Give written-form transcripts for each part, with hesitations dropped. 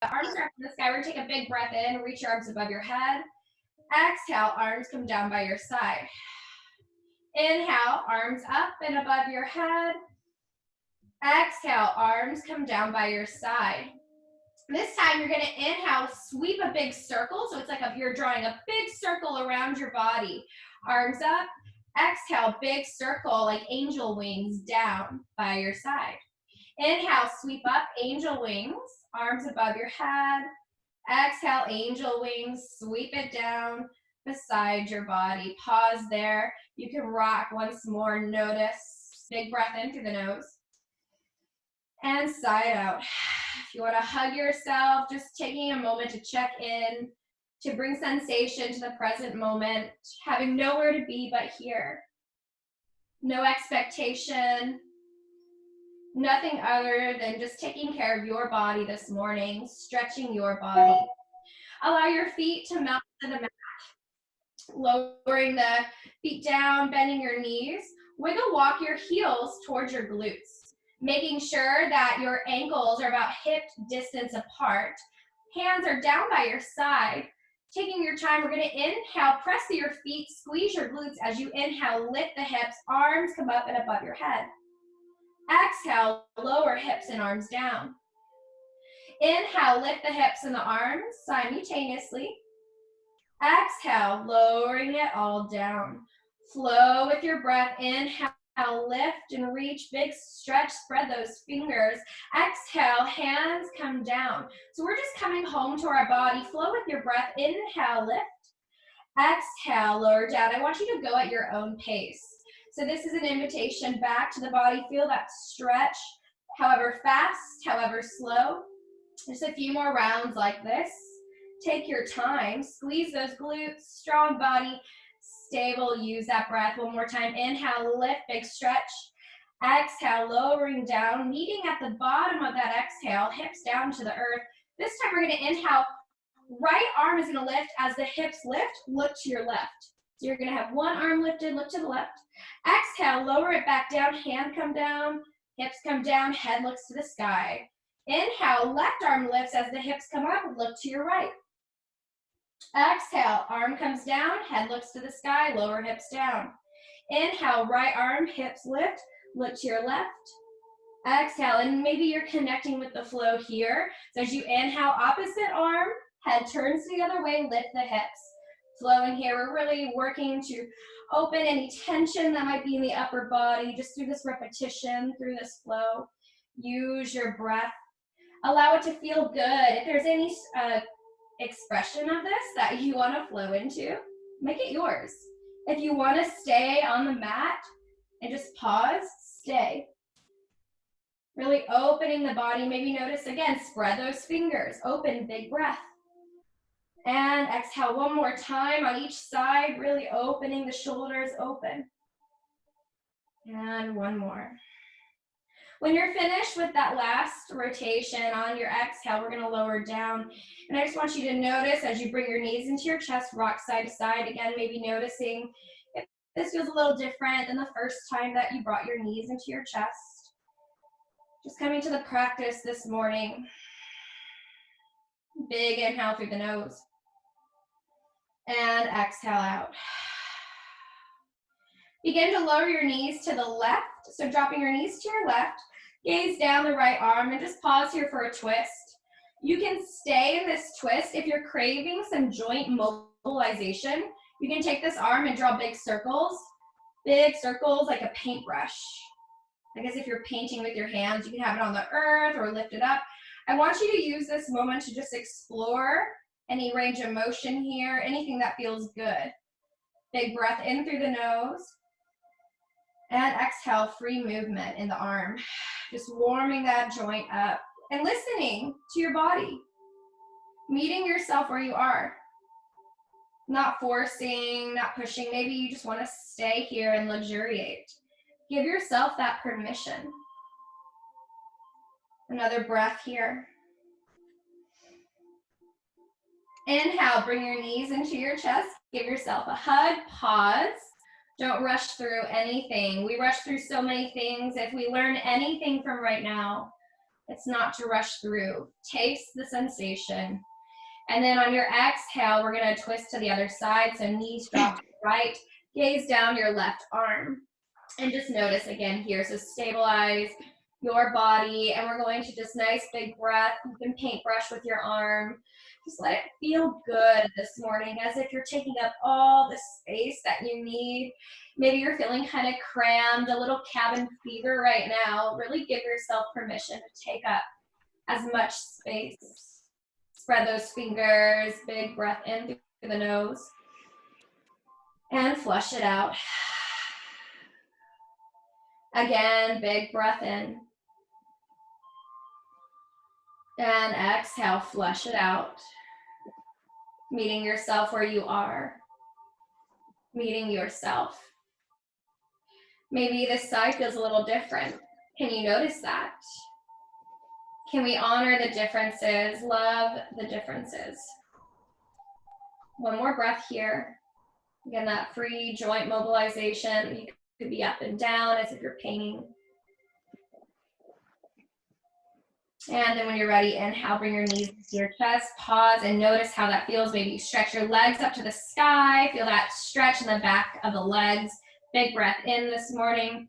arms are up in the sky. We're gonna take a big breath in, reach your arms above your head. Exhale, arms come down by your side. Inhale, arms up and above your head. Exhale, arms come down by your side. This time you're gonna inhale, sweep a big circle. So it's like you're drawing a big circle around your body. Arms up. Exhale, big circle like angel wings down by your side. Inhale, sweep up, angel wings, arms above your head. Exhale, angel wings, sweep it down beside your body. Pause there. You can rock once more. Notice. Big breath in through the nose. And side out. If you want to hug yourself, just taking a moment to check in, to bring sensation to the present moment, having nowhere to be but here. No expectation, nothing other than just taking care of your body this morning, stretching your body. Allow your feet to melt to the mat, lowering the feet down, bending your knees. Wiggle walk your heels towards your glutes, making sure that your ankles are about hip distance apart. Hands are down by your side. Taking your time, we're gonna inhale, press to your feet, squeeze your glutes as you inhale, lift the hips, arms come up and above your head. Exhale, lower hips and arms down. Inhale, lift the hips and the arms simultaneously. Exhale, lowering it all down. Flow with your breath. Inhale, lift and reach, big stretch, spread those fingers. Exhale, hands come down. So we're just coming home to our body. Flow with your breath. Inhale, lift. Exhale, lower down. I want you to go at your own pace. So this is an invitation back to the body. Feel that stretch, however fast, however slow. Just a few more rounds like this. Take your time. Squeeze those glutes, strong body, stable. Use that breath one more time. Inhale, lift, big stretch. Exhale, lowering down, meeting at the bottom of that exhale, hips down to the earth. This time we're going to inhale. Right arm is going to lift. As the hips lift, look to your left. So you're going to have one arm lifted, look to the left. Exhale, lower it back down, hand come down, hips come down, head looks to the sky. Inhale, left arm lifts as the hips come up, look to your right. Exhale, arm comes down, head looks to the sky, lower hips down. Inhale, right arm, hips lift, look to your left. Exhale, and maybe you're connecting with the flow here. So as you inhale, opposite arm, head turns the other way, lift the hips. Flowing here, we're really working to open any tension that might be in the upper body, just through this repetition, through this flow. Use your breath. Allow it to feel good. If there's any expression of this that you want to flow into, make it yours. If you want to stay on the mat and just pause, stay. Really opening the body. Maybe notice again, spread those fingers. Open, big breath. And exhale one more time on each side, really opening the shoulders, open. And one more. When you're finished with that last rotation on your exhale, we're going to lower down. And I just want you to notice as you bring your knees into your chest, rock side to side. Again, maybe noticing if this feels a little different than the first time that you brought your knees into your chest. Just coming to the practice this morning. Big inhale through the nose. And exhale out. Begin to lower your knees to the left. So dropping your knees to your left, gaze down the right arm, and just pause here for a twist. You can stay in this twist. If you're craving some joint mobilization, you can take this arm and draw big circles like a paintbrush. I guess if you're painting with your hands, you can have it on the earth or lift it up. I want you to use this moment to just explore any range of motion here, anything that feels good. Big breath in through the nose. And exhale, free movement in the arm. Just warming that joint up and listening to your body. Meeting yourself where you are. Not forcing, not pushing. Maybe you just want to stay here and luxuriate. Give yourself that permission. Another breath here. Inhale, bring your knees into your chest. Give yourself a hug, pause. Don't rush through anything. We rush through so many things. If we learn anything from right now, It's not to rush through. Taste the sensation. And then on your exhale, we're gonna twist to the other side. So knees drop to the right, gaze down your left arm. And just notice again here, so stabilize your body. And we're going to just nice big breath. You can paintbrush with your arm. Just let it feel good this morning, as if you're taking up all the space that you need. Maybe you're feeling kind of crammed, a little cabin fever right now. Really give yourself permission to take up as much space. Spread those fingers, big breath in through the nose. And flush it out. Again, big breath in. And exhale, flush it out. Meeting yourself where you are. Meeting yourself. Maybe this side feels a little different. Can you notice that? Can we honor the differences, love the differences? One more breath here. Again, that free joint mobilization. You could be up and down as if you're painting. And then when you're ready, inhale, bring your knees to your chest, pause and notice how that feels. Maybe you stretch your legs up to the sky, feel that stretch in the back of the legs. Big breath in this morning.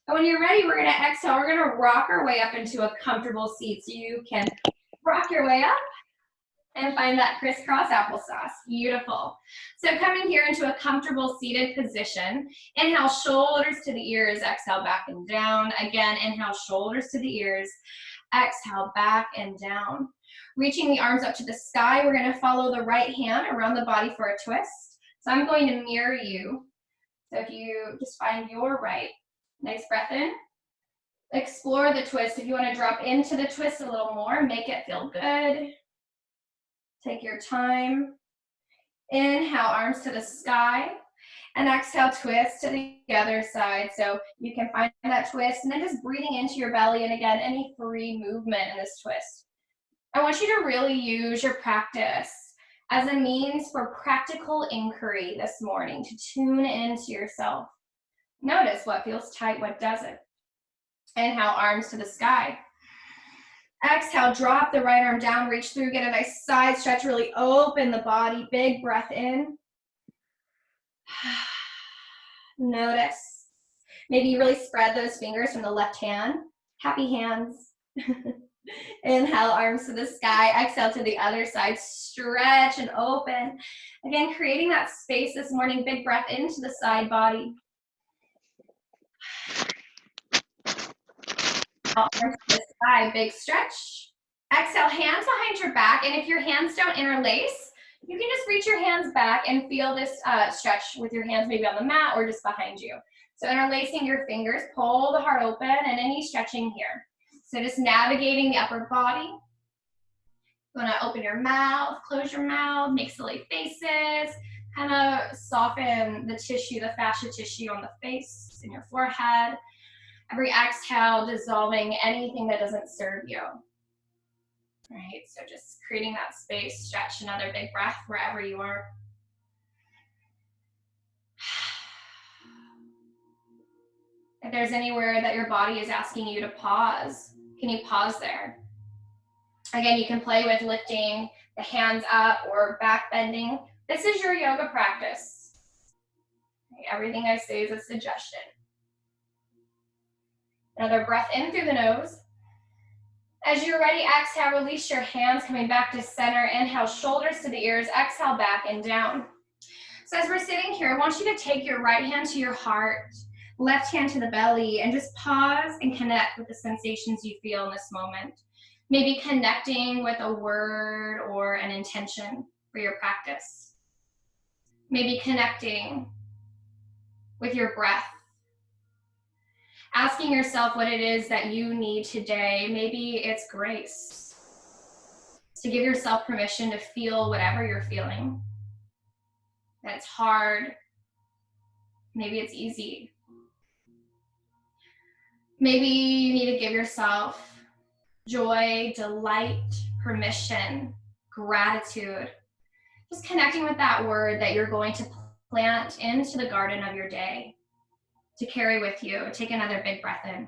And when you're ready, we're gonna exhale. We're gonna rock our way up into a comfortable seat. So you can rock your way up and find that crisscross applesauce. Beautiful. So coming here into a comfortable seated position. Inhale, shoulders to the ears, exhale back and down. Again, inhale, shoulders to the ears. Exhale, back and down. Reaching the arms up to the sky, we're gonna follow the right hand around the body for a twist. So I'm going to mirror you. So if you just find your right, nice breath in. Explore the twist. If you wanna drop into the twist a little more, make it feel good. Take your time. Inhale, arms to the sky. And exhale, twist to the other side. So you can find that twist and then just breathing into your belly. And again, any free movement in this twist. I want you to really use your practice as a means for practical inquiry this morning, to tune into yourself. Notice what feels tight, what doesn't. Inhale, arms to the sky. Exhale, drop the right arm down, reach through, get a nice side stretch, really open the body, big breath in. Notice. Maybe you really spread those fingers from the left hand. Happy hands. Inhale, arms to the sky. Exhale to the other side. Stretch and open. Again, creating that space this morning. Big breath into the side body. Arms to the sky. Big stretch. Exhale, hands behind your back. And if your hands don't interlace, you can just reach your hands back and feel this stretch with your hands maybe on the mat or just behind you. So interlacing your fingers, pull the heart open, and any stretching here. So just navigating the upper body. You want to open your mouth, close your mouth, make silly faces, kind of soften the tissue, the fascia tissue on the face and your forehead. Every exhale, dissolving anything that doesn't serve you. Right, so just creating that space, stretch, another big breath wherever you are. If there's anywhere that your body is asking you to pause, can you pause there? Again, you can play with lifting the hands up or back bending. This is your yoga practice. Everything I say is a suggestion. Another breath in through the nose. As you're ready, exhale, release your hands, coming back to center. Inhale, shoulders to the ears. Exhale, back and down. So as we're sitting here, I want you to take your right hand to your heart, left hand to the belly, and just pause and connect with the sensations you feel in this moment. Maybe connecting with a word or an intention for your practice. Maybe connecting with your breath. Asking yourself what it is that you need today. Maybe it's grace. To give yourself permission to feel whatever you're feeling. That it's hard. Maybe it's easy. Maybe you need to give yourself joy, delight, permission, gratitude. Just connecting with that word that you're going to plant into the garden of your day to carry with you. Take another big breath in.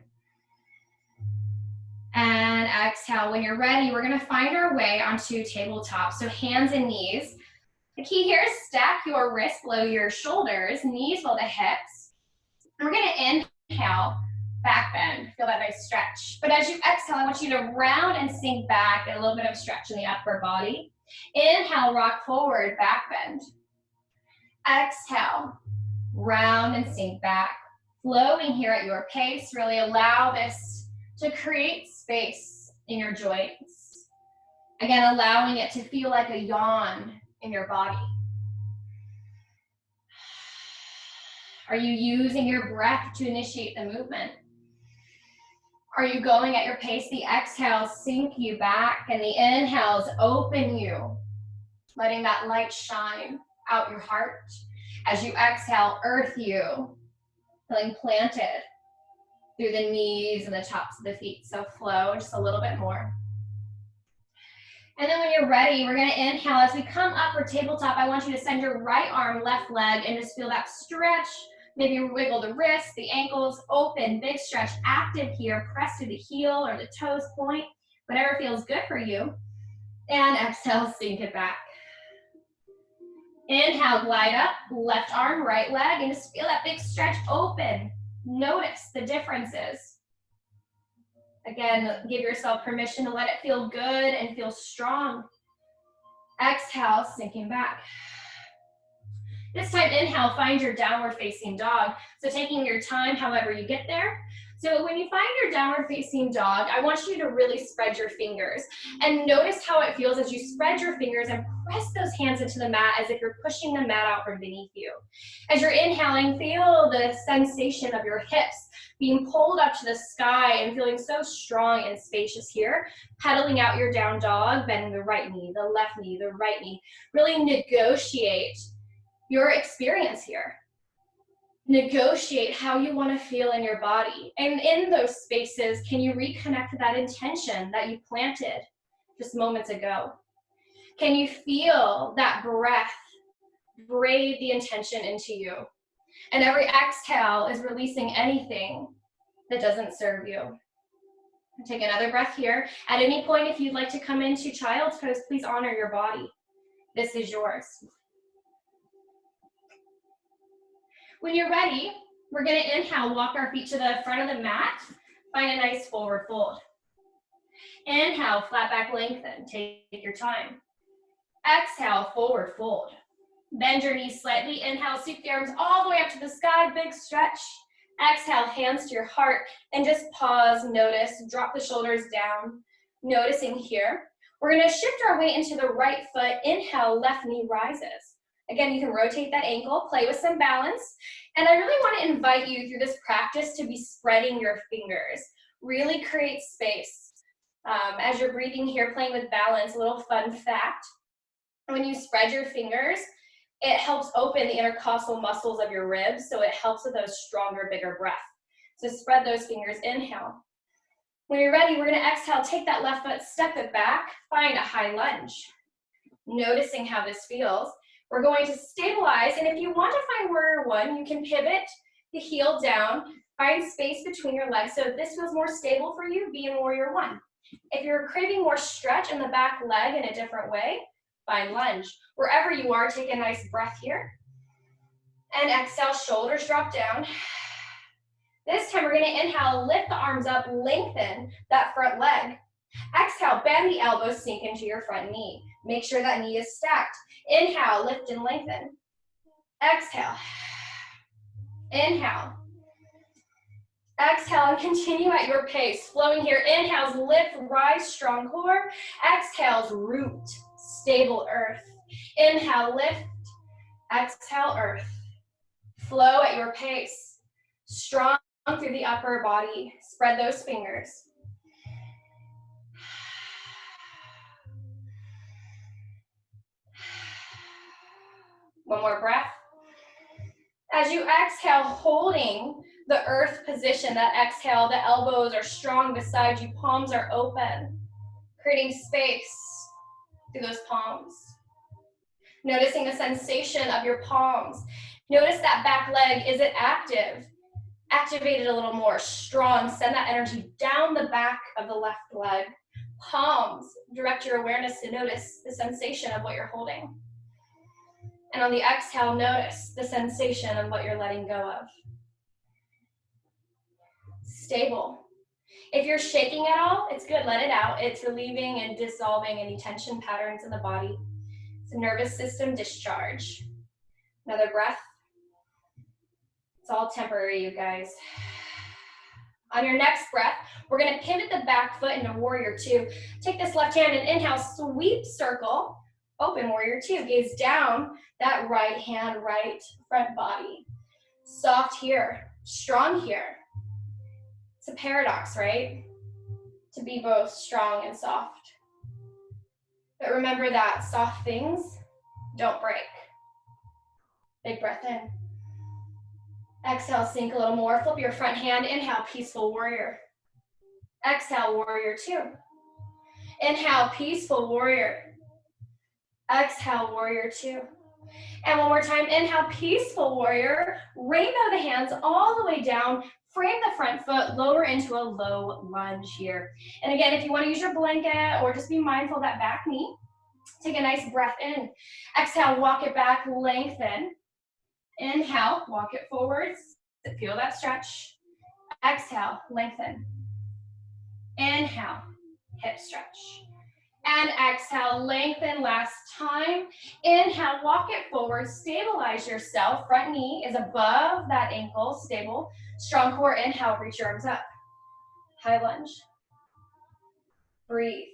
And exhale. When you're ready, we're gonna find our way onto tabletop. So hands and knees. The key here is stack your wrists below your shoulders, knees below the hips. And we're gonna inhale, back bend. Feel that nice stretch. But as you exhale, I want you to round and sink back, get a little bit of stretch in the upper body. Inhale, rock forward, back bend. Exhale, round and sink back. Flowing here at your pace, really allow this to create space in your joints. Again, allowing it to feel like a yawn in your body. Are you using your breath to initiate the movement? Are you going at your pace? The exhales sink you back and the inhales open you, letting that light shine out your heart. As you exhale, earth you, feeling planted through the knees and the tops of the feet. So flow just a little bit more. And then when you're ready, we're gonna inhale. As we come up for tabletop, I want you to send your right arm, left leg, and just feel that stretch. Maybe wiggle the wrists, the ankles, open, big stretch, active here. Press to the heel or the toes point, whatever feels good for you. And exhale, sink it back. Inhale, glide up, left arm, right leg, and just feel that big stretch open. Notice the differences. Again, give yourself permission to let it feel good and feel strong. Exhale, sinking back. This time, inhale, find your downward facing dog. So taking your time, however you get there. So when you find your downward facing dog, I want you to really spread your fingers and notice how it feels as you spread your fingers and press those hands into the mat as if you're pushing the mat out from beneath you. As you're inhaling, feel the sensation of your hips being pulled up to the sky and feeling so strong and spacious here. Pedaling out your down dog, bending the right knee, the left knee, the right knee. Really negotiate your experience here. Negotiate how you want to feel in your body. And in those spaces, can you reconnect to that intention that you planted just moments ago? Can you feel that breath braid the intention into you? And every exhale is releasing anything that doesn't serve you. Take another breath here. At any point, if you'd like to come into child's pose, please honor your body. This is yours. When you're ready, we're gonna inhale, walk our feet to the front of the mat, find a nice forward fold. Inhale, flat back lengthen, take your time. Exhale, forward fold. Bend your knees slightly, inhale, sweep the arms all the way up to the sky, big stretch. Exhale, hands to your heart, and just pause, notice, drop the shoulders down, noticing here. We're gonna shift our weight into the right foot, inhale, left knee rises. Again, you can rotate that ankle, play with some balance. And I really want to invite you through this practice to be spreading your fingers. Really create space. As you're breathing here, playing with balance, a little fun fact. When you spread your fingers, it helps open the intercostal muscles of your ribs, so it helps with those stronger, bigger breath. So spread those fingers, inhale. When you're ready, we're gonna exhale, take that left foot, step it back, find a high lunge. Noticing how this feels. We're going to stabilize, and if you want to find warrior one, you can pivot the heel down, find space between your legs. So if this feels more stable for you, be in warrior one. If you're craving more stretch in the back leg in a different way, find lunge. Wherever you are, take a nice breath here. And exhale, shoulders drop down. This time we're gonna inhale, lift the arms up, lengthen that front leg. Exhale, bend the elbows, sink into your front knee. Make sure that knee is stacked. Inhale, lift and lengthen. Exhale. Inhale. Exhale and continue at your pace. Flowing here. Inhales, lift, rise, strong core. Exhales, root, stable earth. Inhale, lift. Exhale, earth. Flow at your pace. Strong through the upper body. Spread those fingers. One more breath. As you exhale, holding the earth position, that exhale, the elbows are strong beside you, palms are open, creating space through those palms. Noticing the sensation of your palms. Notice that back leg, is it active? Activate it a little more, strong. Send that energy down the back of the left leg. Palms, direct your awareness to notice the sensation of what you're holding. And on the exhale, notice the sensation of what you're letting go of. Stable. If you're shaking at all, it's good, let it out. It's relieving and dissolving any tension patterns in the body. It's a nervous system discharge. Another breath. It's all temporary, you guys. On your next breath, we're gonna pivot the back foot into warrior two. Take this left hand and inhale, sweep circle, open warrior two. Gaze down, that right hand, right front body. Soft here, strong here. It's a paradox, right? To be both strong and soft. But remember that soft things don't break. Big breath in. Exhale, sink a little more. Flip your front hand. Inhale, peaceful warrior. Exhale, warrior two. Inhale, peaceful warrior. Exhale, warrior two. And one more time, inhale, peaceful warrior. Rainbow the hands all the way down. Frame the front foot, lower into a low lunge here. And again, if you want to use your blanket or just be mindful of that back knee, take a nice breath in. Exhale, walk it back, lengthen. Inhale, walk it forwards. Feel that stretch. Exhale, lengthen. Inhale, hip stretch. And exhale, lengthen last time. Inhale, walk it forward, stabilize yourself. Front knee is above that ankle, stable. Strong core, inhale, reach your arms up. High lunge. Breathe.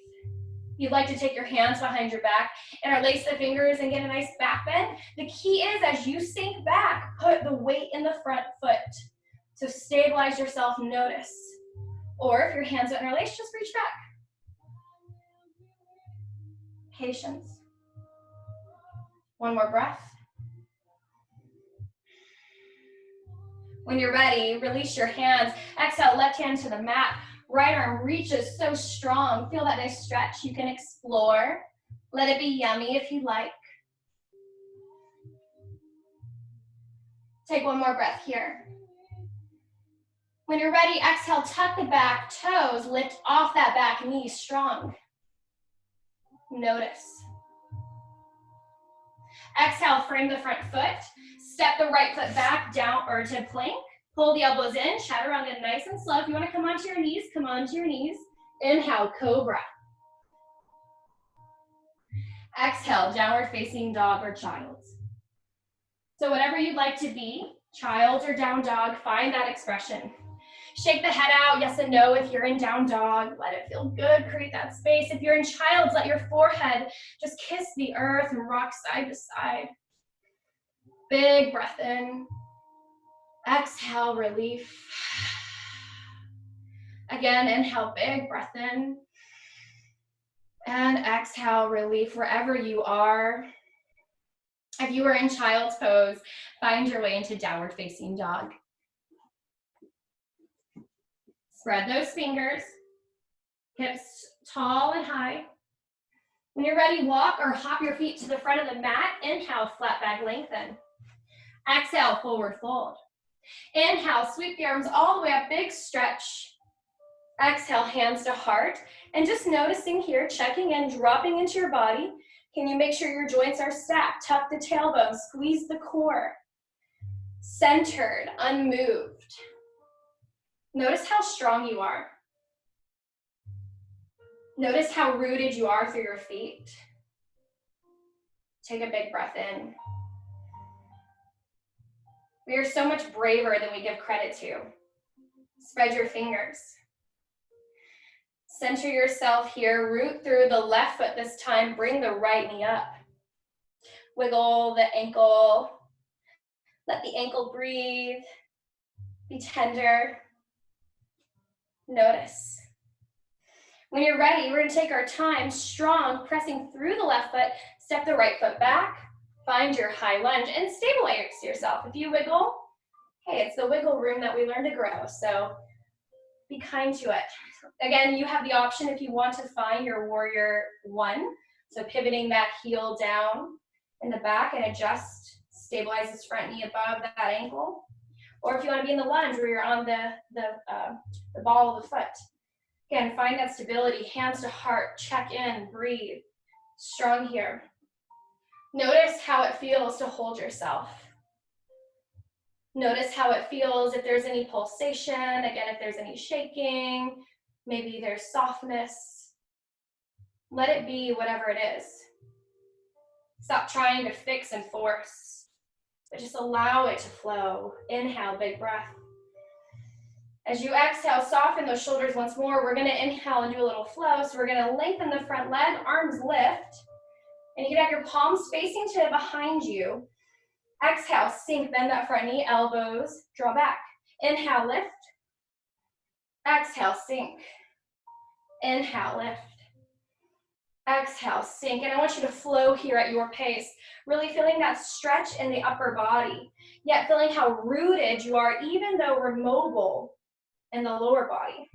You'd like to take your hands behind your back, interlace the fingers and get a nice back bend. The key is as you sink back, put the weight in the front foot. So stabilize yourself, notice. Or if your hands are interlaced, just reach back. Patience. One more breath. When you're ready, release your hands. Exhale, left hand to the mat. Right arm reaches so strong. Feel that nice stretch. You can explore. Let it be yummy if you like. Take one more breath here. When you're ready, exhale, tuck the back toes. Lift off that back knee strong. Notice. Exhale, frame the front foot. Step the right foot back down or to plank. Pull the elbows in, chaturanga nice and slow. If you want to come onto your knees, come onto your knees. Inhale, cobra. Exhale, downward facing dog or child. So whatever you'd like to be, child or down dog, find that expression. Shake the head out, yes and no. If you're in down dog, let it feel good, create that space. If you're in child, let your forehead just kiss the earth and rock side to side. Big breath in. Exhale, relief. Again, inhale, big breath in. And exhale, relief wherever you are. If you are in child's pose, find your way into downward facing dog. Spread those fingers, hips tall and high. When you're ready, walk or hop your feet to the front of the mat. Inhale, flat back lengthen. Exhale, forward fold. Inhale, sweep the arms all the way up, big stretch. Exhale, hands to heart. And just noticing here, checking in, dropping into your body. Can you make sure your joints are stacked? Tuck the tailbone, squeeze the core. Centered, unmoved. Notice how strong you are. Notice how rooted you are through your feet. Take a big breath in. We are so much braver than we give credit to. Spread your fingers. Center yourself here. Root through the left foot this time. Bring the right knee up. Wiggle the ankle. Let the ankle breathe. Be tender. Notice. When you're ready, we're going to take our time, strong, pressing through the left foot. Step the right foot back. Find your high lunge and stabilize yourself. If you wiggle, hey, it's the wiggle room that we learn to grow. So be kind to it. Again, you have the option if you want to find your warrior one. So pivoting that heel down in the back and adjust, stabilize this front knee above that ankle. Or if you want to be in the lunge where you're on the ball of the foot. Again, find that stability, hands to heart, check in, breathe. Strong here. Notice how it feels to hold yourself. Notice how it feels if there's any pulsation, again, if there's any shaking, maybe there's softness. Let it be whatever it is. Stop trying to fix and force, but just allow it to flow. Inhale, big breath. As you exhale, soften those shoulders once more. We're gonna inhale and do a little flow. So we're gonna lengthen the front leg, arms lift, and you can have your palms facing to behind you. Exhale, sink, bend that front knee, elbows, draw back. Inhale, lift. Exhale, sink. Inhale, lift. Exhale, sink. And I want you to flow here at your pace, really feeling that stretch in the upper body, yet feeling how rooted you are, even though we're mobile in the lower body.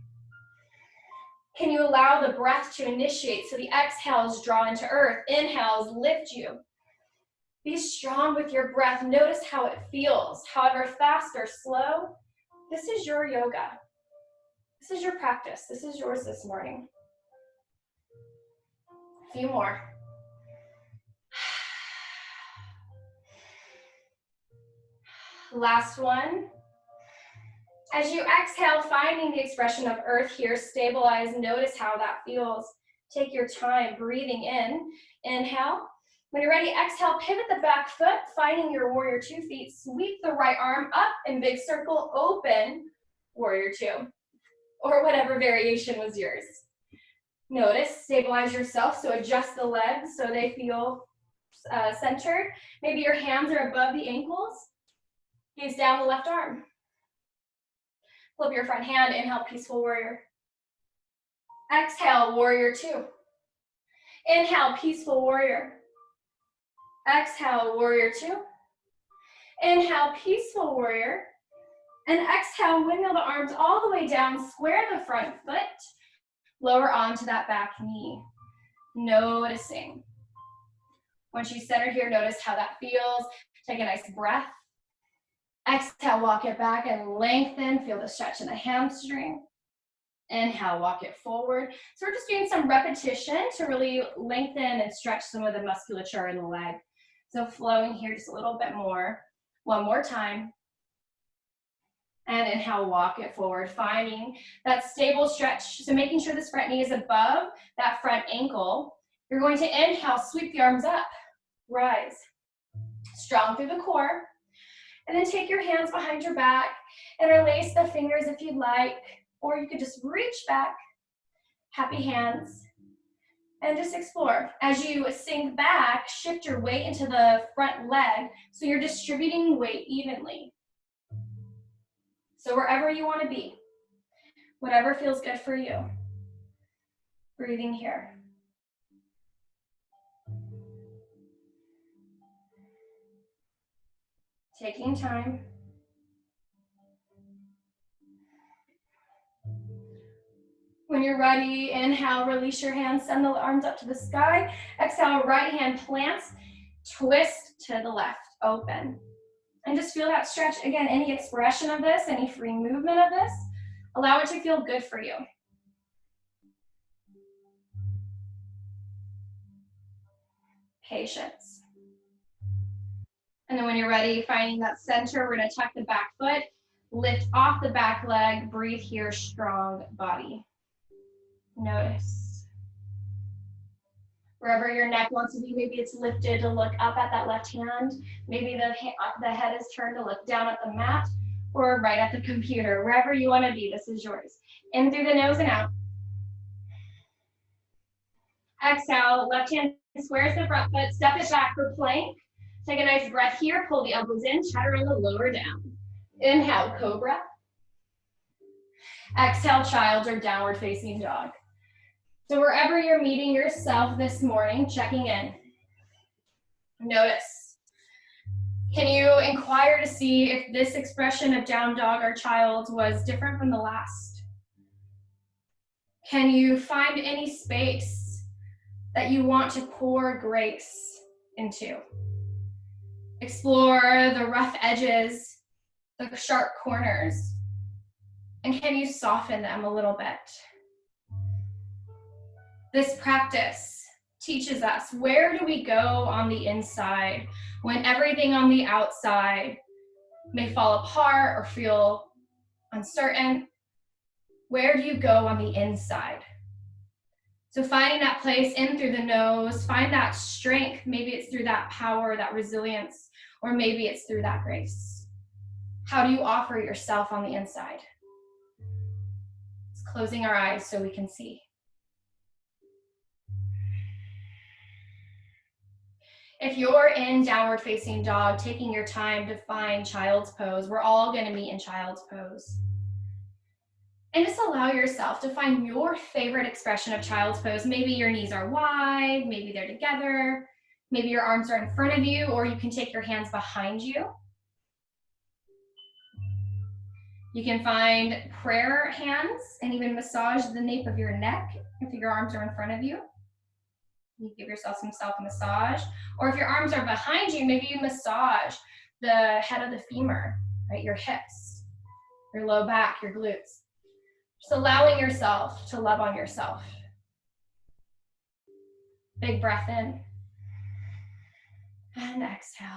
Can you allow the breath to initiate? So the exhales draw into earth, inhales lift you. Be strong with your breath. Notice how it feels. However fast or slow, this is your yoga. This is your practice. This is yours this morning. A few more. Last one. As you exhale, finding the expression of earth here, stabilize, notice how that feels. Take your time, breathing in. Inhale. When you're ready, exhale, pivot the back foot, finding your warrior two feet. Sweep the right arm up in big circle, open, warrior two. Or whatever variation was yours. Notice, stabilize yourself, so adjust the legs so they feel centered. Maybe your hands are above the ankles. Gaze down the left arm. Flip your front hand, inhale, peaceful warrior. Exhale, warrior two. Inhale, peaceful warrior. Exhale, warrior two. Inhale, peaceful warrior. And exhale, windmill the arms all the way down, square the front foot, lower onto that back knee. Noticing. Once you center here, notice how that feels. Take a nice breath. Exhale, walk it back and lengthen. Feel the stretch in the hamstring. Inhale, walk it forward. So we're just doing some repetition to really lengthen and stretch some of the musculature in the leg. So flowing here just a little bit more. One more time. And inhale, walk it forward, finding that stable stretch. So making sure this front knee is above that front ankle. You're going to inhale, sweep the arms up, rise. Strong through the core. And then take your hands behind your back, interlace the fingers if you'd like, or you could just reach back, happy hands, and just explore. As you sink back, shift your weight into the front leg, so you're distributing weight evenly. So wherever you want to be, whatever feels good for you. Breathing here. Taking time. When you're ready, inhale, release your hands, send the arms up to the sky. Exhale, right hand plants, twist to the left, open. And just feel that stretch. Again, any expression of this, any free movement of this, allow it to feel good for you. Patience. And then when you're ready, finding that center, we're gonna tuck the back foot, lift off the back leg, breathe here, strong body. Notice. Wherever your neck wants to be, maybe it's lifted to look up at that left hand. Maybe the head is turned to look down at the mat or right at the computer. Wherever you want to be, this is yours. In through the nose and out. Exhale, left hand squares the front foot, step it back for plank. Take a nice breath here, pull the elbows in, chaturanga, lower down. Inhale, cobra. Exhale, child or downward facing dog. So wherever you're meeting yourself this morning, checking in. Notice. Can you inquire to see if this expression of down dog or child was different from the last? Can you find any space that you want to pour grace into? Explore the rough edges, the sharp corners, and can you soften them a little bit? This practice teaches us, where do we go on the inside when everything on the outside may fall apart or feel uncertain? Where do you go on the inside? So finding that place in through the nose, find that strength. Maybe it's through that power, that resilience, or maybe it's through that grace. How do you offer yourself on the inside? It's closing our eyes so we can see. If you're in downward facing dog, taking your time to find child's pose, we're all going to meet in child's pose. And just allow yourself to find your favorite expression of child's pose. Maybe your knees are wide, maybe they're together, maybe your arms are in front of you, or you can take your hands behind you. You can find prayer hands and even massage the nape of your neck if your arms are in front of you. You give yourself some self-massage. Or if your arms are behind you, maybe you massage the head of the femur, right? Your hips, your low back, your glutes. Just allowing yourself to love on yourself. Big breath in. And exhale.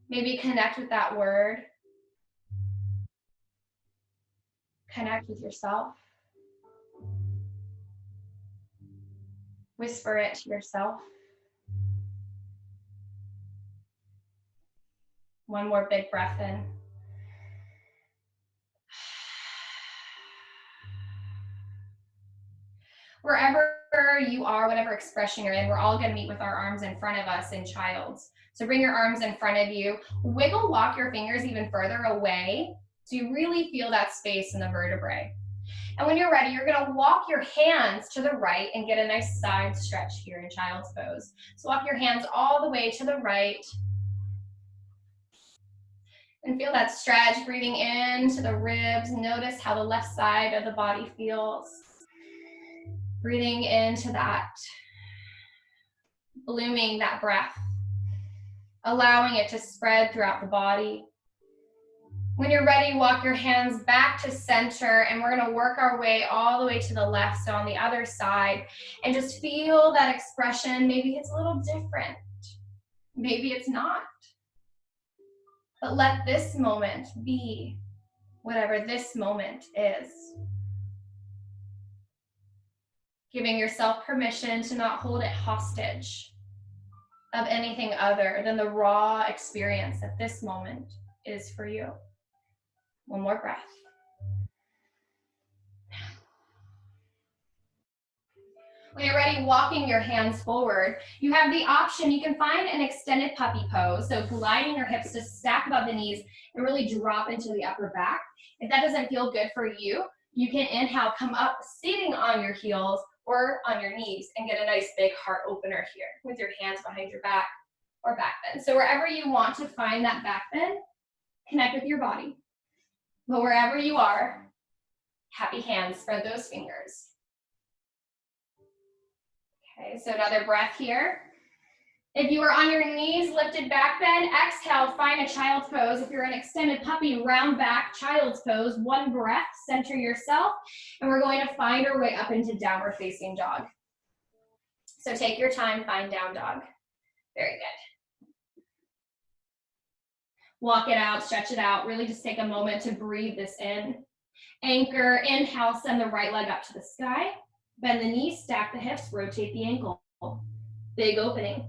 Maybe connect with that word. Connect with yourself. Whisper it to yourself. One more big breath in. Wherever you are, whatever expression you're in, we're all going to meet with our arms in front of us in child's. So bring your arms in front of you. Wiggle, walk your fingers even further away so you really feel that space in the vertebrae. And when you're ready, you're going to walk your hands to the right and get a nice side stretch here in child's pose. So walk your hands all the way to the right. And feel that stretch, breathing into the ribs. Notice how the left side of the body feels. Breathing into that, blooming that breath, allowing it to spread throughout the body. When you're ready, walk your hands back to center, and we're going to work our way all the way to the left, so on the other side, and just feel that expression. Maybe it's a little different. Maybe it's not. But let this moment be whatever this moment is. Giving yourself permission to not hold it hostage of anything other than the raw experience that this moment is for you. One more breath. When you're ready, walking your hands forward, you have the option, you can find an extended puppy pose, so gliding your hips to stack above the knees and really drop into the upper back. If that doesn't feel good for you, you can inhale, come up, sitting on your heels or on your knees, and get a nice big heart opener here with your hands behind your back or back bend. So wherever you want to find that back bend, connect with your body. But wherever you are, happy hands, spread those fingers. Okay, so another breath here. If you are on your knees, lifted back bend, exhale, find a child's pose. If you're an extended puppy, round back, child's pose. One breath, center yourself, and we're going to find our way up into downward facing dog. So take your time, find down dog. Very good. Walk it out, stretch it out. Really just take a moment to breathe this in. Anchor, inhale, send the right leg up to the sky. Bend the knees, stack the hips, rotate the ankle. Big opening.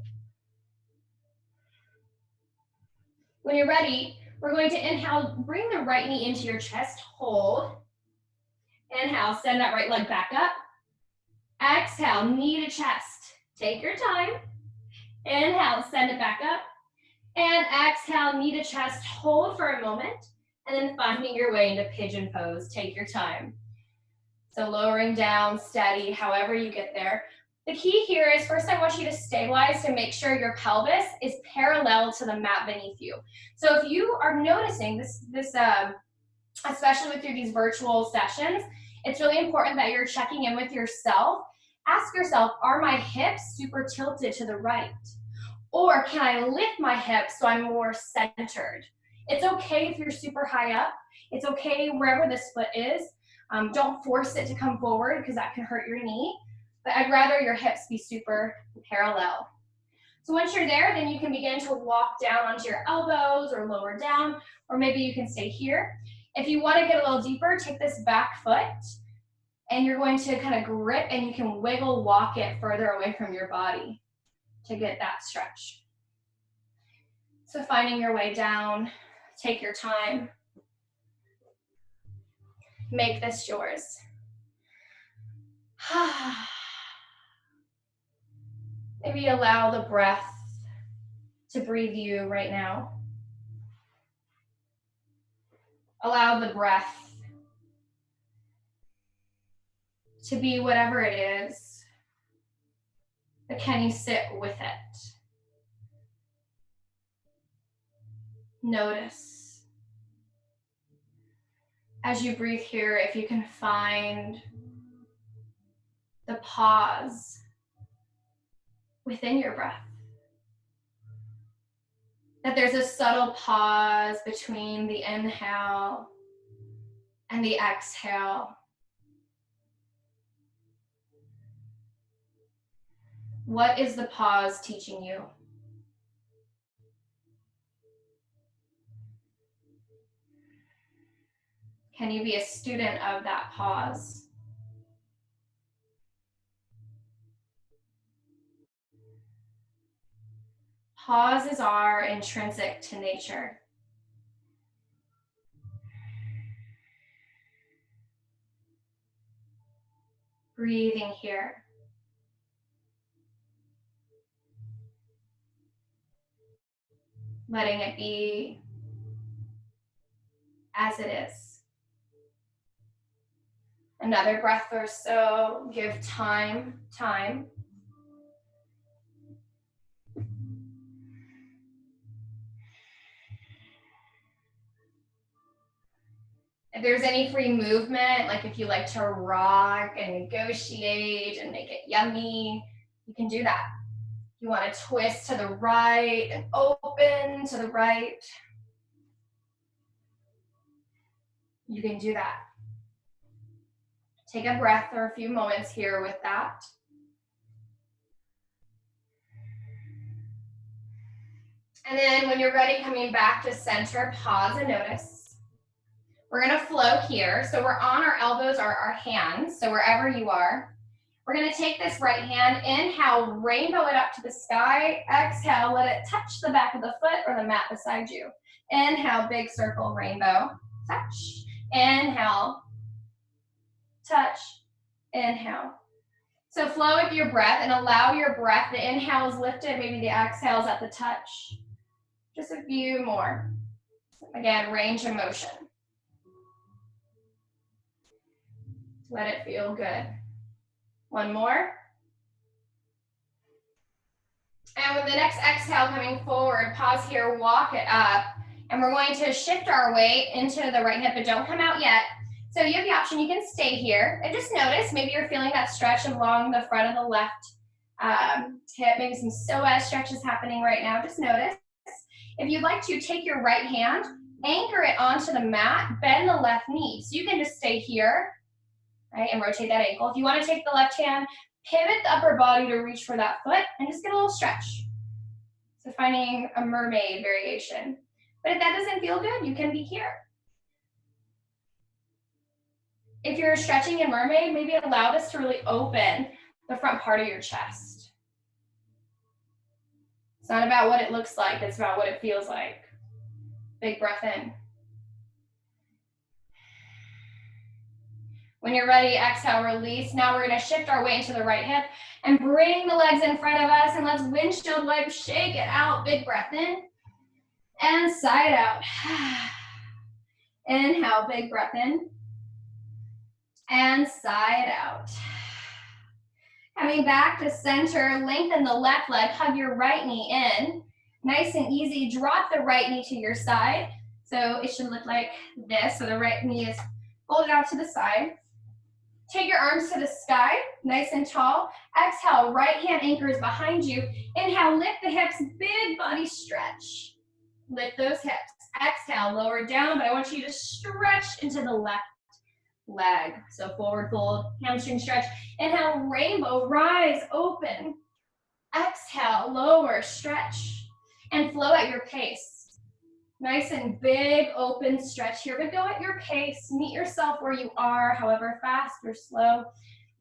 When you're ready, we're going to inhale, bring the right knee into your chest, hold. Inhale, send that right leg back up. Exhale, knee to chest. Take your time. Inhale, send it back up. And exhale, knee to chest, hold for a moment, and then finding your way into pigeon pose. Take your time. So lowering down, steady, however you get there. The key here is, first I want you to stabilize to make sure your pelvis is parallel to the mat beneath you. So if you are noticing this, especially with these virtual sessions, it's really important that you're checking in with yourself. Ask yourself, are my hips super tilted to the right? Or can I lift my hips so I'm more centered? It's okay if you're super high up. It's okay wherever this foot is. Don't force it to come forward because that can hurt your knee, but I'd rather your hips be super parallel. So once you're there, then you can begin to walk down onto your elbows or lower down, or maybe you can stay here. If you want to get a little deeper, take this back foot and you're going to kind of grip and you can wiggle walk it further away from your body to get that stretch. So finding your way down, take your time. Make this yours. Maybe allow the breath to breathe you right now. Allow the breath to be whatever it is, but can you sit with it? Notice. As you breathe here, if you can find the pause within your breath. That there's a subtle pause between the inhale and the exhale. What is the pause teaching you? Can you be a student of that pause? Pauses are intrinsic to nature. Breathing here. Letting it be as it is. Another breath or so. Give time. If there's any free movement, like if you like to rock and negotiate and make it yummy, you can do that. You want to twist to the right and open to the right. You can do that. Take a breath or a few moments here with that. And then when you're ready, coming back to center, pause and notice. We're gonna flow here. So we're on our elbows or our hands. So wherever you are, we're gonna take this right hand, inhale, rainbow it up to the sky. Exhale, let it touch the back of the foot or the mat beside you. Inhale, big circle, rainbow, touch. Inhale, touch, inhale. So flow with your breath and allow your breath. The inhale is lifted, maybe the exhale is at the touch. Just a few more. Again, range of motion. Let it feel good. One more. And with the next exhale coming forward, pause here, walk it up. And we're going to shift our weight into the right hip, but don't come out yet. So you have the option, you can stay here and just notice, maybe you're feeling that stretch along the front of the left hip, maybe some psoas stretches happening right now, just notice. If you'd like to, take your right hand, anchor it onto the mat, bend the left knee. So you can just stay here, right, and rotate that ankle. If you want to take the left hand, pivot the upper body to reach for that foot and just get a little stretch. So finding a mermaid variation. But if that doesn't feel good, you can be here. If you're stretching in mermaid, maybe allow this to really open the front part of your chest. It's not about what it looks like, it's about what it feels like. Big breath in. When you're ready, exhale, release. Now we're gonna shift our weight into the right hip and bring the legs in front of us, and let's windshield wipe, shake it out. Big breath in and side out. Inhale, big breath in and side out. Coming back to center, lengthen the left leg, hug your right knee in. Nice and easy, drop the right knee to your side. So it should look like this. So the right knee is folded out to the side. Take your arms to the sky, nice and tall. Exhale, right hand anchors behind you. Inhale, lift the hips, big body stretch. Lift those hips. Exhale, lower down, but I want you to stretch into the left leg. So forward fold, hamstring stretch. Inhale, rainbow, rise, open. Exhale, lower, stretch, and flow at your pace. Nice and big open stretch here, but go at your pace. Meet yourself where you are, however fast or slow.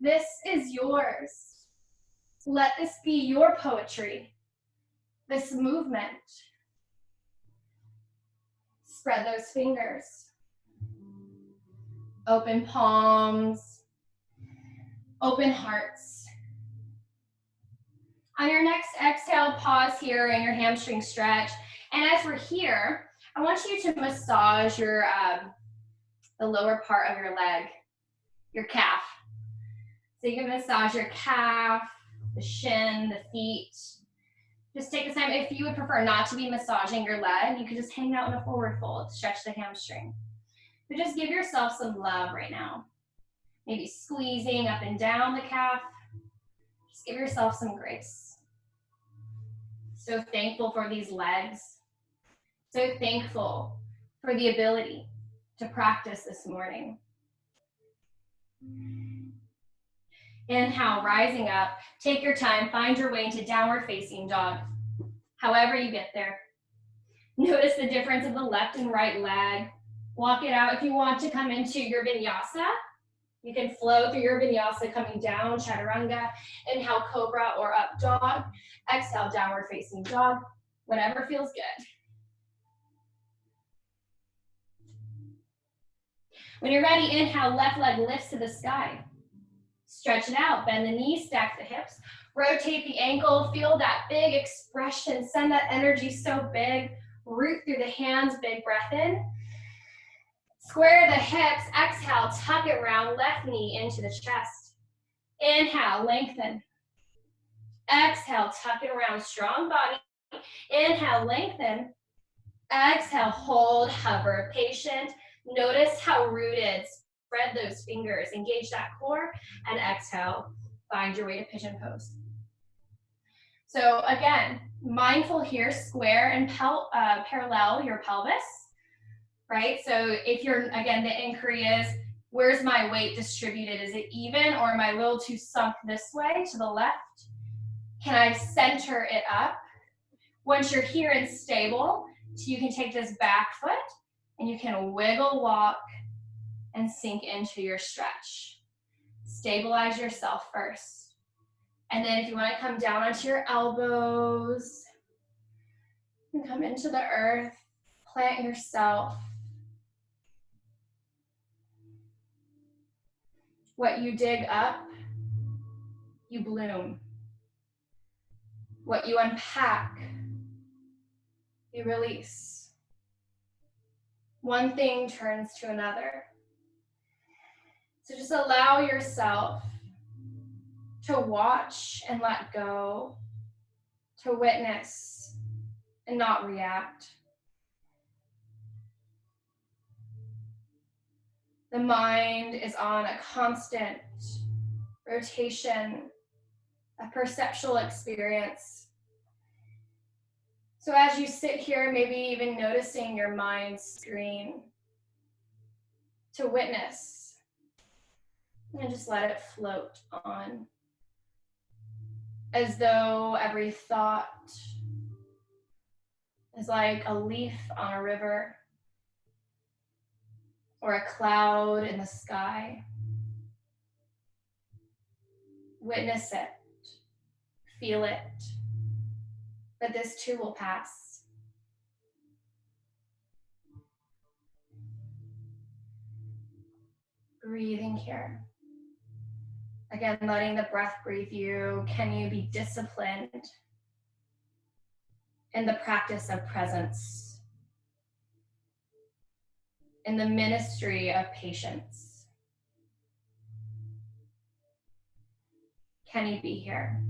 This is yours. Let this be your poetry, this movement. Spread those fingers. Open palms, open hearts. On your next exhale, pause here in your hamstring stretch. And as we're here, I want you to massage your the lower part of your leg, your calf. So you can massage your calf, the shin, the feet. Just take this time. If you would prefer not to be massaging your leg, you could just hang out in a forward fold, stretch the hamstring. But just give yourself some love right now. Maybe squeezing up and down the calf. Just give yourself some grace. So thankful for these legs. So thankful for the ability to practice this morning. Inhale, rising up. Take your time. Find your way into downward facing dog. However you get there. Notice the difference of the left and right leg. Walk it out. If you want to come into your vinyasa, you can flow through your vinyasa coming down, chaturanga. Inhale, cobra or up dog. Exhale, downward facing dog. Whatever feels good. When you're ready, inhale, left leg lifts to the sky. Stretch it out, bend the knees, stack the hips. Rotate the ankle, feel that big expression. Send that energy so big. Root through the hands, big breath in. Square the hips, exhale, tuck it round, left knee into the chest. Inhale, lengthen. Exhale, tuck it around, strong body. Inhale, lengthen. Exhale, hold, hover, patient. Notice how rooted. Spread those fingers, engage that core, and exhale, find your way to pigeon pose. So again, mindful here, square and parallel your pelvis, right? So if you're, again, the inquiry is, where's my weight distributed? Is it even, or am I a little too sunk this way to the left? Can I center it up? Once you're here and stable, you can take this back foot and you can wiggle walk and sink into your stretch. Stabilize yourself first. And then if you want to come down onto your elbows, and come into the earth, plant yourself. What you dig up, you bloom. What you unpack, you release. One thing turns to another. So just allow yourself to watch and let go, to witness and not react. The mind is on a constant rotation, a perceptual experience. So as you sit here, maybe even noticing your mind screen, to witness. And just let it float on. As though every thought is like a leaf on a river or a cloud in the sky. Witness it, feel it, but this too will pass. Breathing here. Again, letting the breath breathe you. Can you be disciplined in the practice of presence, in the ministry of patience? Can you be here?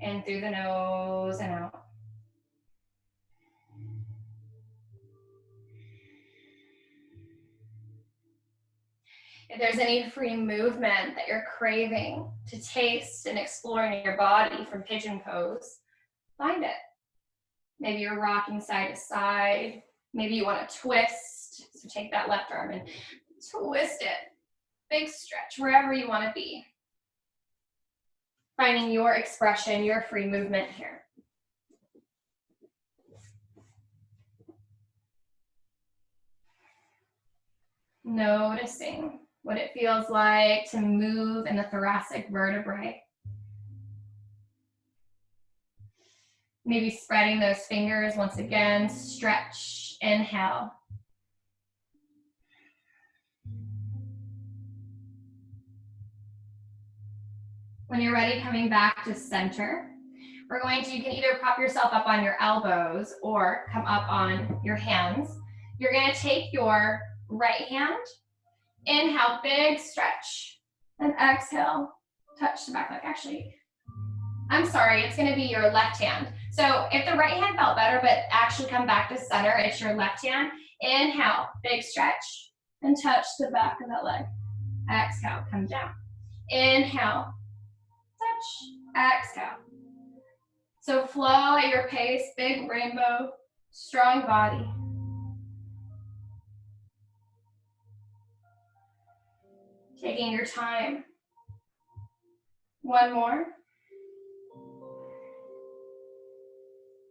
In through the nose and out. If there's any free movement that you're craving to taste and explore in your body from pigeon pose, find it. Maybe you're rocking side to side. Maybe you want to twist. So take that left arm and twist it. Big stretch wherever you want to be. Finding your expression, your free movement here. Noticing what it feels like to move in the thoracic vertebrae. Maybe spreading those fingers once again, stretch, inhale. When you're ready, coming back to center, you can either prop yourself up on your elbows or come up on your hands. You're gonna take your right hand, inhale, big stretch, and exhale, touch the back leg. Actually, I'm sorry, it's gonna be your left hand. So if the right hand felt better, but actually come back to center, it's your left hand. Inhale, big stretch, and touch the back of that leg. Exhale, come down. Inhale, touch, exhale. So flow at your pace, big rainbow, strong body. Taking your time. One more.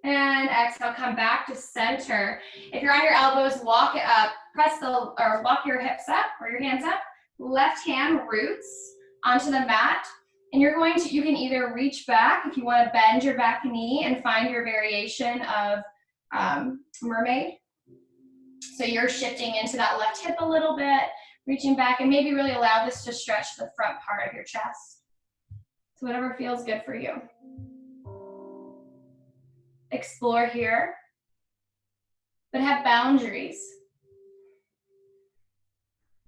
And exhale, come back to center. If you're on your elbows, walk it up. Walk your hips up or your hands up. Left hand roots onto the mat. And you can either reach back if you want to bend your back knee and find your variation of mermaid. So you're shifting into that left hip a little bit, reaching back, and maybe really allow this to stretch the front part of your chest. So whatever feels good for you. Explore here, but have boundaries.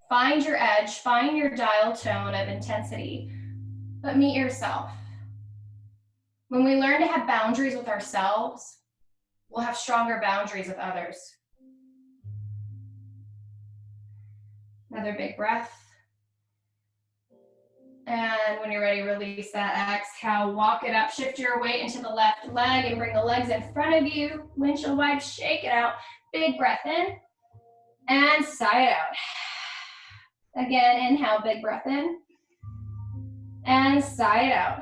Find your edge, find your dial tone of intensity, but meet yourself. When we learn to have boundaries with ourselves, we'll have stronger boundaries with others. Another big breath. And when you're ready, release that. Exhale, walk it up, shift your weight into the left leg and bring the legs in front of you. Windshield wide, shake it out. Big breath in and sigh it out. Again, inhale, big breath in and sigh it out.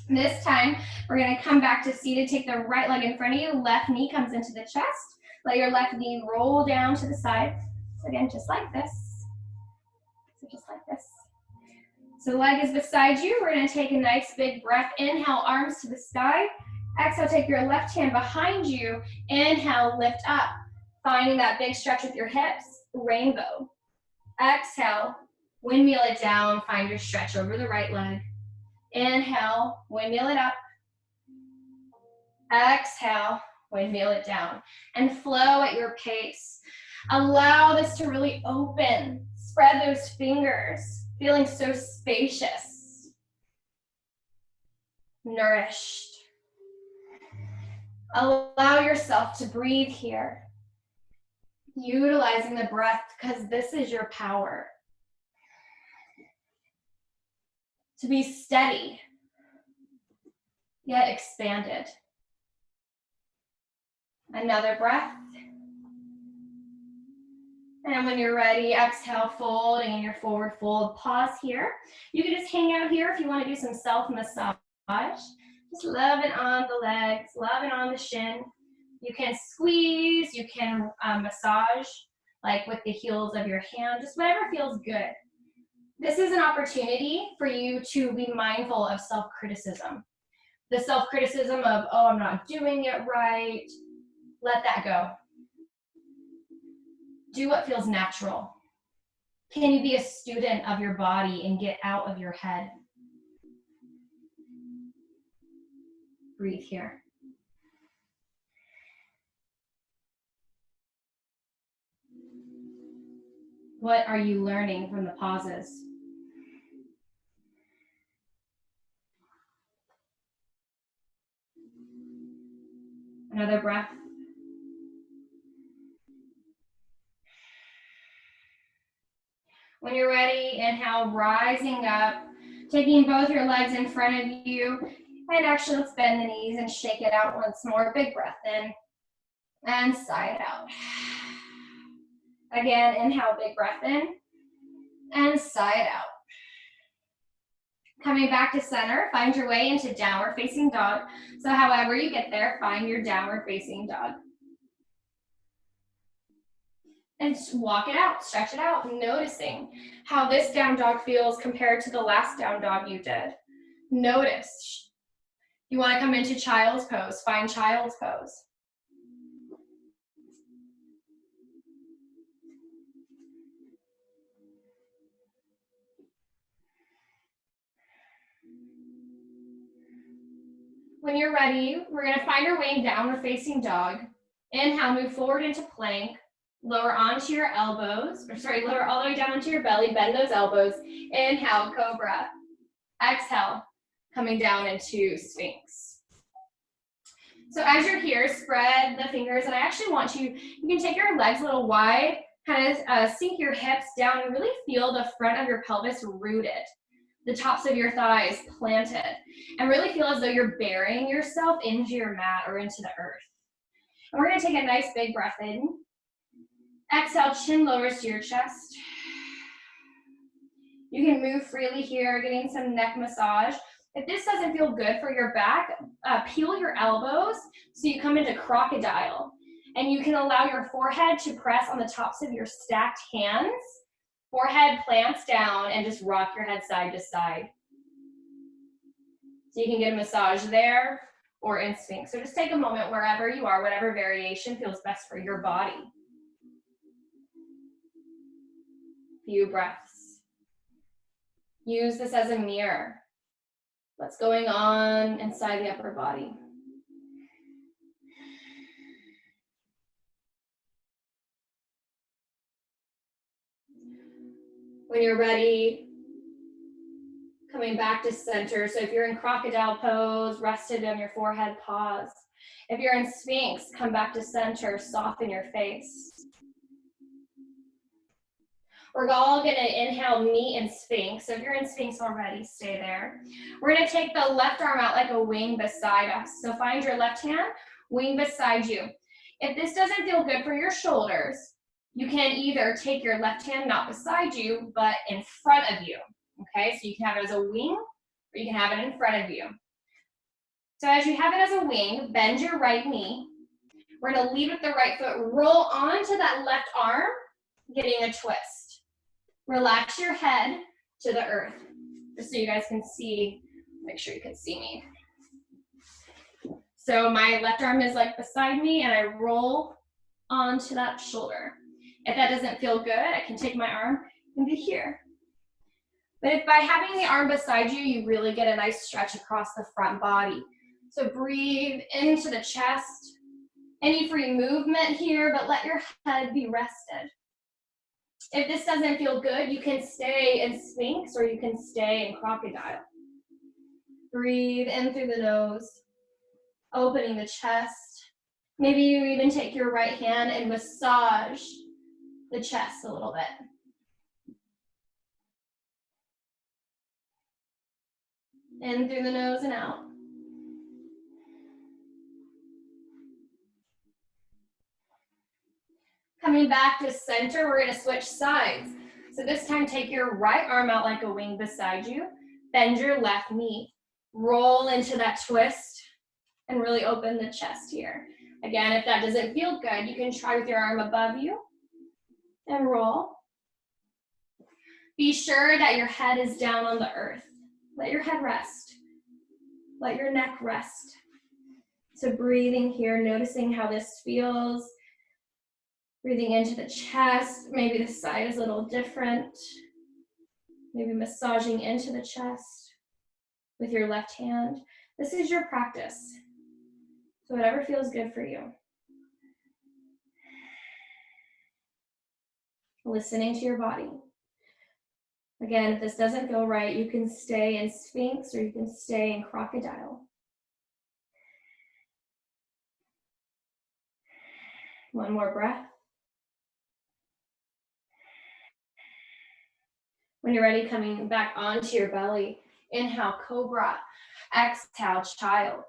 This time, we're gonna come back to seated, take the right leg in front of you, left knee comes into the chest. Let your left knee roll down to the side. So again, just like this. So just like this. So the leg is beside you. We're gonna take a nice big breath. Inhale, arms to the sky. Exhale, take your left hand behind you. Inhale, lift up. Finding that big stretch with your hips, rainbow. Exhale, windmill it down. Find your stretch over the right leg. Inhale, windmill it up. Exhale, windmill it down. And flow at your pace. Allow this to really open. Spread those fingers, feeling so spacious, nourished. Allow yourself to breathe here, utilizing the breath because this is your power. To be steady, yet expanded. Another breath. And when you're ready, exhale, folding in your forward fold. Pause here. You can just hang out here if you want to do some self-massage. Just loving on the legs, loving on the shin. You can squeeze, you can massage, like with the heels of your hand, just whatever feels good. This is an opportunity for you to be mindful of self-criticism. The self-criticism of, oh, I'm not doing it right. Let that go. Do what feels natural. Can you be a student of your body and get out of your head? Breathe here. What are you learning from the pauses? Another breath. When you're ready, inhale, rising up, taking both your legs in front of you, And actually, let's bend the knees and shake it out once more. Big breath in and sigh it out. Again, inhale, big breath in and sigh it out. Coming back to center, find your way into downward facing dog. So however you get there, find your downward facing dog. And walk it out, stretch it out, noticing how this down dog feels compared to the last down dog you did. Notice. You want to come into child's pose, find child's pose. When you're ready, we're going to find our way in downward facing dog. Inhale, move forward into plank. Lower onto your elbows, lower all the way down onto your belly, bend those elbows. Inhale, cobra. Exhale, coming down into Sphinx. So as you're here, spread the fingers, and I actually want you can take your legs a little wide, kind of sink your hips down and really feel the front of your pelvis rooted, the tops of your thighs planted, and really feel as though you're burying yourself into your mat or into the earth. And we're gonna take a nice big breath in. Exhale, chin lowers to your chest. You can move freely here, getting some neck massage. If this doesn't feel good for your back, peel your elbows so you come into crocodile. And you can allow your forehead to press on the tops of your stacked hands. Forehead plants down and just rock your head side to side. So you can get a massage there or in Sphinx. So just take a moment wherever you are, whatever variation feels best for your body. Few breaths. Use this as a mirror. What's going on inside the upper body? When you're ready, coming back to center. So if you're in crocodile pose, rested on your forehead, pause. If you're in Sphinx, come back to center, soften your face. We're all gonna inhale, meet in Sphinx. So if you're in Sphinx already, stay there. We're gonna take the left arm out like a wing beside us. So find your left hand, wing beside you. If this doesn't feel good for your shoulders, you can either take your left hand not beside you, but in front of you, okay? So you can have it as a wing, or you can have it in front of you. So as you have it as a wing, bend your right knee. We're gonna lead with the right foot, roll onto that left arm, getting a twist. Relax your head to the earth, just so you guys can see, make sure you can see me. So my left arm is like beside me and I roll onto that shoulder. If that doesn't feel good, I can take my arm and be here. But if by having the arm beside you, you really get a nice stretch across the front body. So breathe into the chest. Any free movement here, but let your head be rested. If this doesn't feel good, you can stay in Sphinx or you can stay in crocodile. Breathe in through the nose, opening the chest. Maybe you even take your right hand and massage the chest a little bit. In through the nose and out. Coming back to center, we're gonna switch sides. So this time, take your right arm out like a wing beside you, bend your left knee, roll into that twist, and really open the chest here. Again, if that doesn't feel good, you can try with your arm above you and roll. Be sure that your head is down on the earth. Let your head rest. Let your neck rest. So breathing here, noticing how this feels. Breathing into the chest. Maybe the side is a little different. Maybe massaging into the chest with your left hand. This is your practice. So whatever feels good for you. Listening to your body. Again, if this doesn't feel right, you can stay in Sphinx or you can stay in crocodile. One more breath. When you're ready, coming back onto your belly. Inhale, cobra. Exhale, child.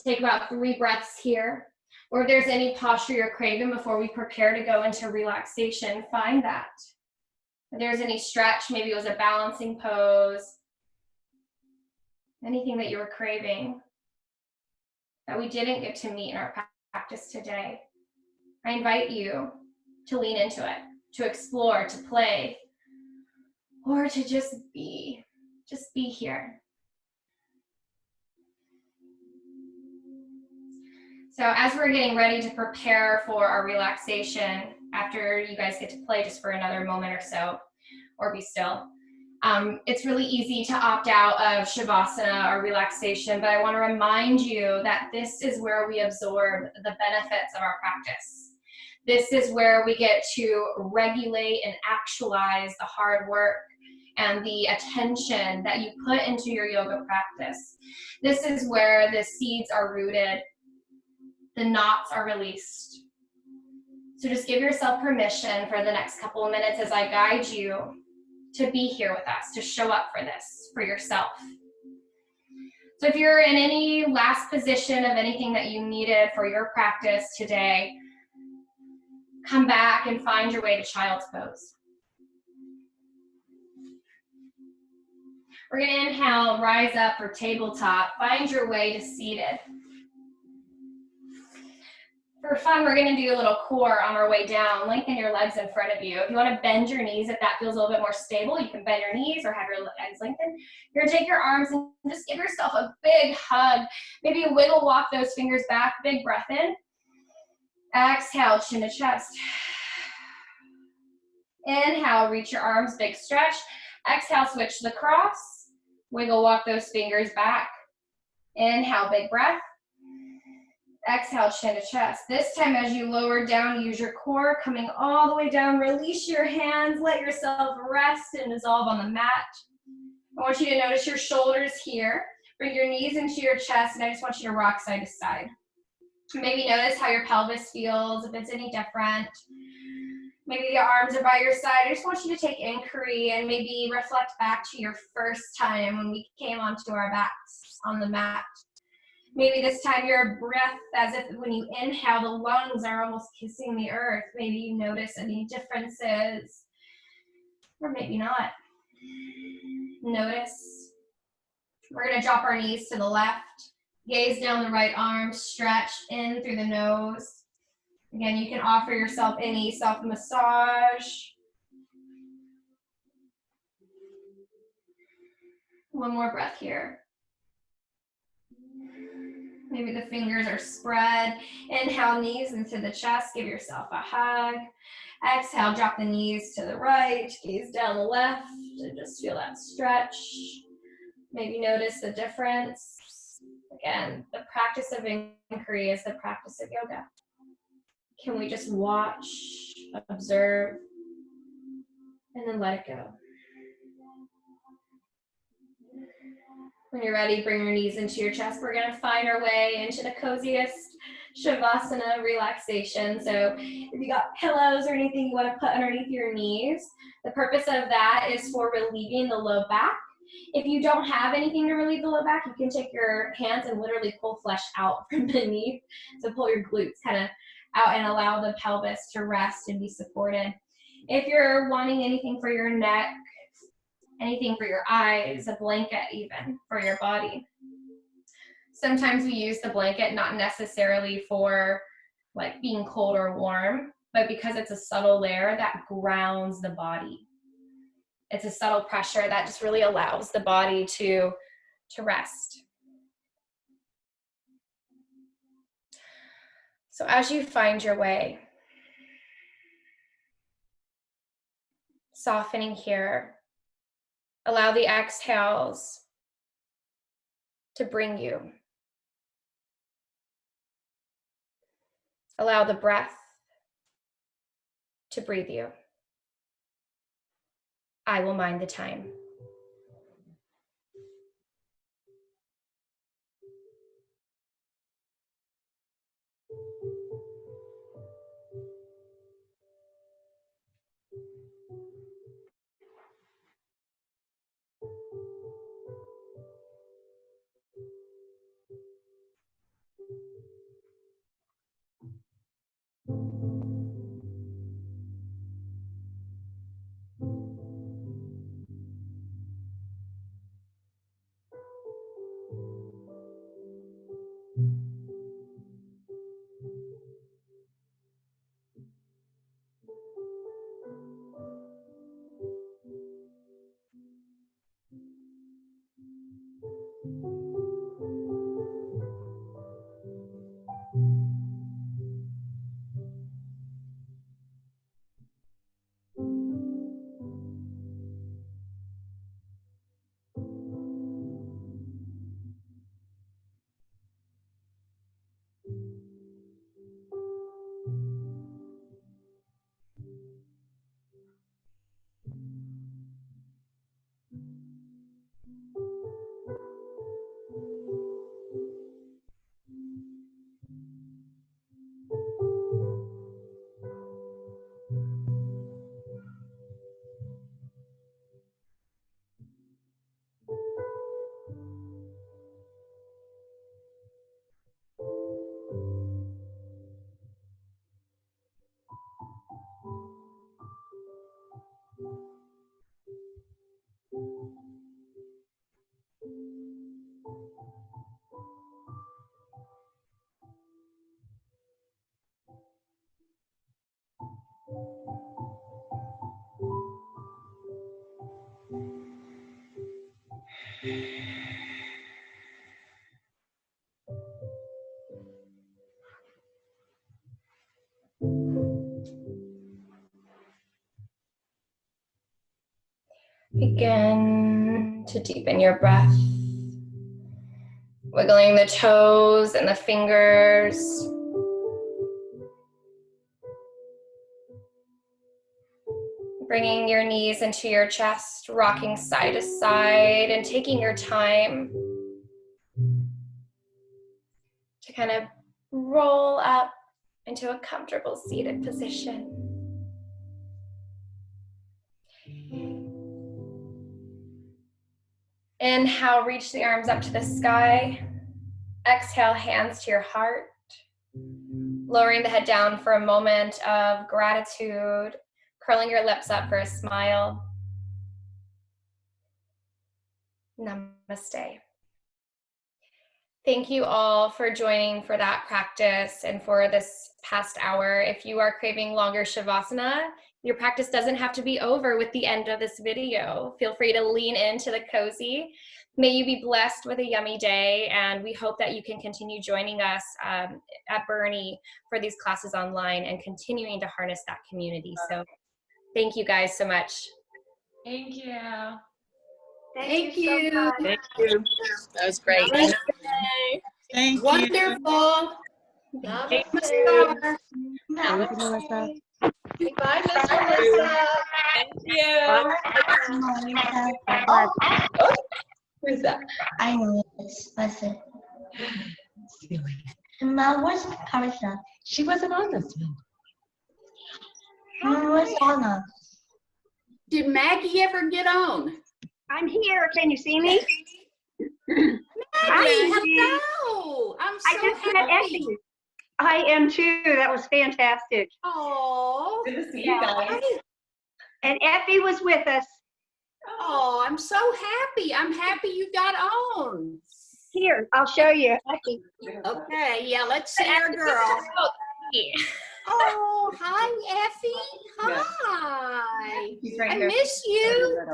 Take about 3 breaths here. Or if there's any posture you're craving before we prepare to go into relaxation, find that. If there's any stretch, maybe it was a balancing pose, anything that you were craving that we didn't get to meet in our practice today, I invite you to lean into it, to explore, to play, or to just be here. So as we're getting ready to prepare for our relaxation, after you guys get to play just for another moment or so, or be still, it's really easy to opt out of Shavasana or relaxation, but I want to remind you that this is where we absorb the benefits of our practice. This is where we get to regulate and actualize the hard work and the attention that you put into your yoga practice. This is where the seeds are rooted, the knots are released. So just give yourself permission for the next couple of minutes as I guide you to be here with us, to show up for this, for yourself. So if you're in any last position of anything that you needed for your practice today, come back and find your way to child's pose. We're gonna inhale, rise up for tabletop. Find your way to seated. For fun, we're gonna do a little core on our way down. Lengthen your legs in front of you. If you wanna bend your knees, if that feels a little bit more stable, you can bend your knees or have your legs lengthened. You're gonna take your arms and just give yourself a big hug. Maybe wiggle walk those fingers back, big breath in. Exhale, chin to chest. Inhale, reach your arms, big stretch. Exhale, switch to the cross. Wiggle walk those fingers back. Inhale, big breath. Exhale, chin to chest. This time as you lower down, use your core, coming all the way down. Release your hands, let yourself rest and dissolve on the mat. I want you to notice your shoulders here. Bring your knees into your chest, and I just want you to rock side to side. Maybe notice how your pelvis feels, if it's any different. Maybe the arms are by your side. I just want you to take inquiry and maybe reflect back to your first time when we came onto our backs on the mat. Maybe this time your breath, as if when you inhale, the lungs are almost kissing the earth. Maybe you notice any differences, or maybe not. Notice. We're gonna drop our knees to the left, gaze down the right arm, stretch in through the nose. Again, you can offer yourself any self-massage. One more breath here. Maybe the fingers are spread. Inhale, knees into the chest. Give yourself a hug. Exhale, drop the knees to the right. Gaze down the left and just feel that stretch. Maybe notice the difference. Again, the practice of inquiry is the practice of yoga. Can we just watch, observe, and then let it go? When you're ready, bring your knees into your chest. We're gonna find our way into the coziest Shavasana relaxation. So if you got pillows or anything you wanna put underneath your knees, the purpose of that is for relieving the low back. If you don't have anything to relieve the low back, you can take your hands and literally pull flesh out from beneath. So pull your glutes kind of out and allow the pelvis to rest and be supported. If you're wanting anything for your neck, anything for your eyes, a blanket even for your body. Sometimes we use the blanket not necessarily for like being cold or warm, but because it's a subtle layer that grounds the body. It's a subtle pressure that just really allows the body to rest. So as you find your way, softening here, allow the exhales to bring you. Allow the breath to breathe you. I will mind the time. Begin to deepen your breath, wiggling the toes and the fingers. Bringing your knees into your chest, rocking side to side, and taking your time to kind of roll up into a comfortable seated position. Inhale, reach the arms up to the sky. Exhale, hands to your heart. Lowering the head down for a moment of gratitude, curling your lips up for a smile. Namaste. Thank you all for joining for that practice and for this past hour. If you are craving longer Shavasana, your practice doesn't have to be over with the end of this video. Feel free to lean into the cozy. May you be blessed with a yummy day, and we hope that you can continue joining us at Boerne for these classes online and continuing to harness that community. So thank you guys so much. Thank you. Thank you. So much. Thank you. That was great. Thank you. Wonderful. Thank Namaste. Thank you, Melissa. Goodbye, Miss Melissa. Thank you. Oh, who's that? I know it's listen. Mom, where's Carissa? She wasn't on this one. Mom, where's Anna? Did Maggie ever get on? I'm here. Can you see me? Maggie, Hi. hello. I'm so I just met happy. Effie. I am too. That was fantastic. Oh, Good to see you guys. And Effie was with us. oh, I'm so happy. I'm happy you got on. Here, I'll show you. Effie. Okay, yeah, let's see our girl. Oh, hi, Effie. Hi. He's right I here. miss you.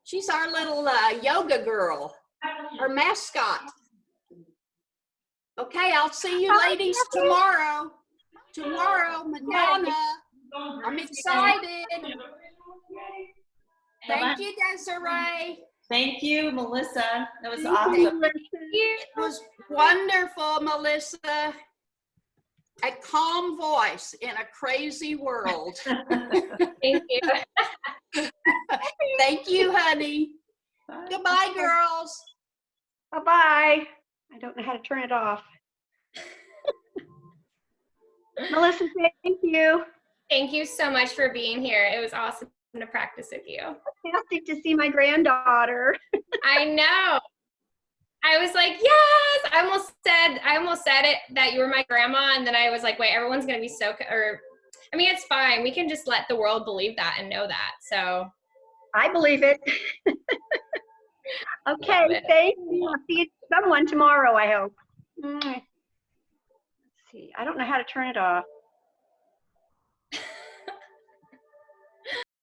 She's our little yoga girl, our mascot. Okay, I'll see you ladies tomorrow. Tomorrow, Madonna. I'm excited. Thank you, Desiree. Thank you, Melissa. That was awesome. It was wonderful, Melissa. A calm voice in a crazy world. Thank you. Thank you, honey. Goodbye, girls. Bye-bye. I don't know how to turn it off. Melissa, thank you. Thank you so much for being here. It was awesome to practice with you. Fantastic to see my granddaughter. I know. I was like, yes. I almost said it that you were my grandma, and then I was like, wait, everyone's gonna be so. I mean, it's fine. We can just let the world believe that and know that. So. I believe it. Okay, thank you. I'll see someone tomorrow, I hope. Let's see. I don't know how to turn it off.